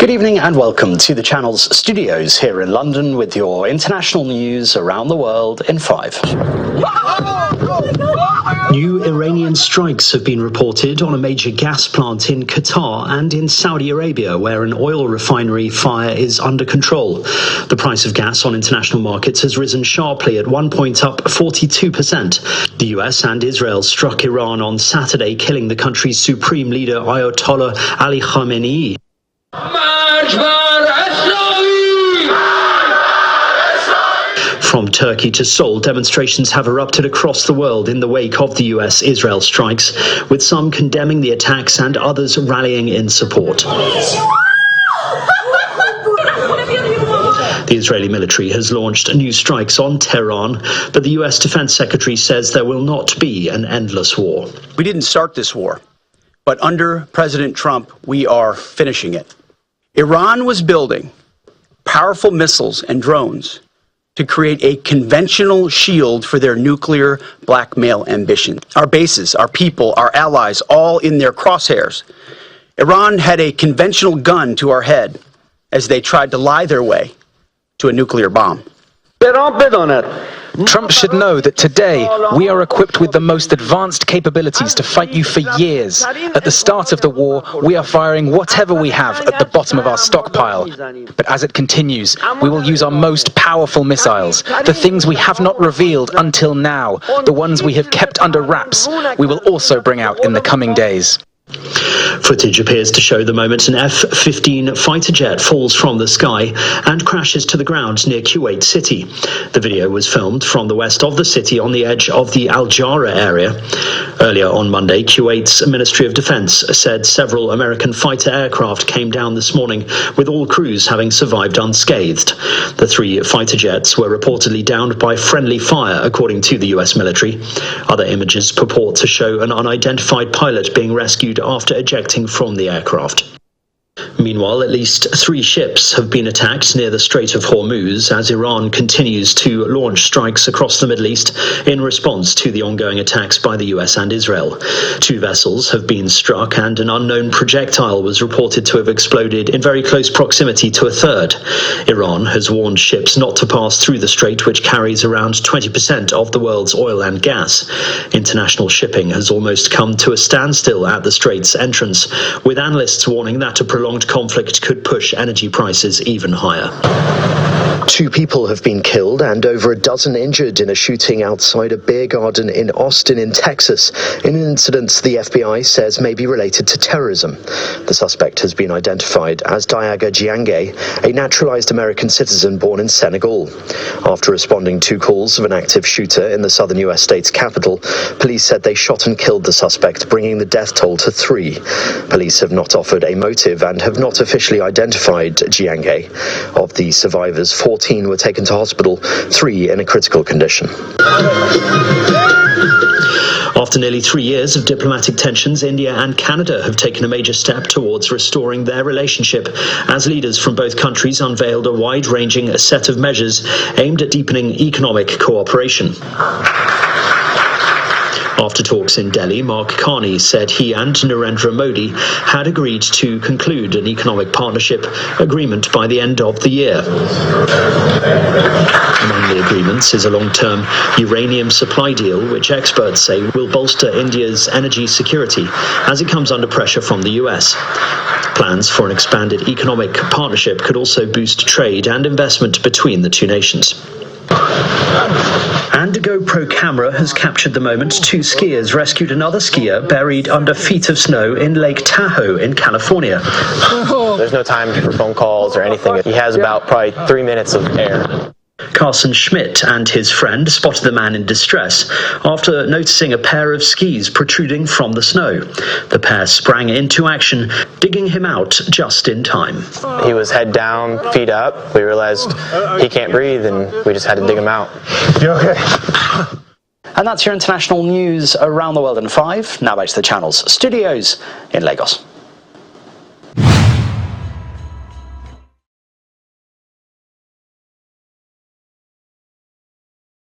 Good evening and welcome to the channel's studios here in London with your international news around the world in 5. New Iranian strikes have been reported on a major gas plant in Qatar and in Saudi Arabia, where an oil refinery fire is under control. The price of gas on international markets has risen sharply, at one point up 42%. The US and Israel struck Iran on Saturday, killing the country's supreme leader Ayatollah Ali Khamenei. From Turkey to Seoul, demonstrations have erupted across the world in the wake of the US-Israel strikes, with some condemning the attacks and others rallying in support. The Israeli military has launched new strikes on Tehran, but the US Defense Secretary says there will not be an endless war. We didn't start this war, but under President Trump, we are finishing it. Iran was building powerful missiles and drones to create a conventional shield for their nuclear blackmail ambition. Our bases, our people, our allies, all in their crosshairs. Iran had a conventional gun to our head as they tried to lie their way to a nuclear bomb. Trump should know that today we are equipped with the most advanced capabilities to fight you for years. At the start of the war, we are firing whatever we have at the bottom of our stockpile. But as it continues, we will use our most powerful missiles, the things we have not revealed until now, the ones we have kept under wraps, we will also bring out in the coming days. Footage appears to show the moment an F-15 fighter jet falls from the sky and crashes to the ground near Kuwait City. The video was filmed from the west of the city on the edge of the Al Jara area. Earlier on Monday, Kuwait's Ministry of Defense said several American fighter aircraft came down this morning, with all crews having survived unscathed. The 3 fighter jets were reportedly downed by friendly fire, according to the US military. Other images purport to show an unidentified pilot being rescued after ejecting from the aircraft. Meanwhile, at least 3 ships have been attacked near the Strait of Hormuz as Iran continues to launch strikes across the Middle East in response to the ongoing attacks by the US and Israel. 2 vessels have been struck and an unknown projectile was reported to have exploded in very close proximity to a third. Iran has warned ships not to pass through the strait, which carries around 20% of the world's oil and gas. International shipping has almost come to a standstill at the strait's entrance, with analysts warning that a prolonged conflict could push energy prices even higher. 2 people have been killed and over a dozen injured in a shooting outside a beer garden in Austin in Texas, in an incident the FBI says may be related to terrorism. The suspect has been identified as Diaga Jiangay, a naturalized American citizen born in Senegal. After responding to calls of an active shooter in the southern US state's capital, police said they shot and killed the suspect, bringing the death toll to 3. Police have not offered a motive and have not officially identified Jiangay. Of the survivors, 14 were taken to hospital, 3 in a critical condition. After nearly 3 years of diplomatic tensions, India and Canada have taken a major step towards restoring their relationship as leaders from both countries unveiled a wide-ranging set of measures aimed at deepening economic cooperation. After talks in Delhi, Mark Carney said he and Narendra Modi had agreed to conclude an economic partnership agreement by the end of the year. Among the agreements is a long-term uranium supply deal, which experts say will bolster India's energy security as it comes under pressure from the US. Plans for an expanded economic partnership could also boost trade and investment between the 2 nations. And a GoPro camera has captured the moment 2 skiers rescued another skier buried under feet of snow in Lake Tahoe in California. There's no time for phone calls or anything. He has about probably 3 minutes of air. Carson Schmidt and his friend spotted the man in distress after noticing a pair of skis protruding from the snow. The pair sprang into action, digging him out just in time. He was head down, feet up. We realized he can't breathe, and we just had to dig him out. You okay? And that's your international news around the world in 5. Now back to the channel's studios in Lagos.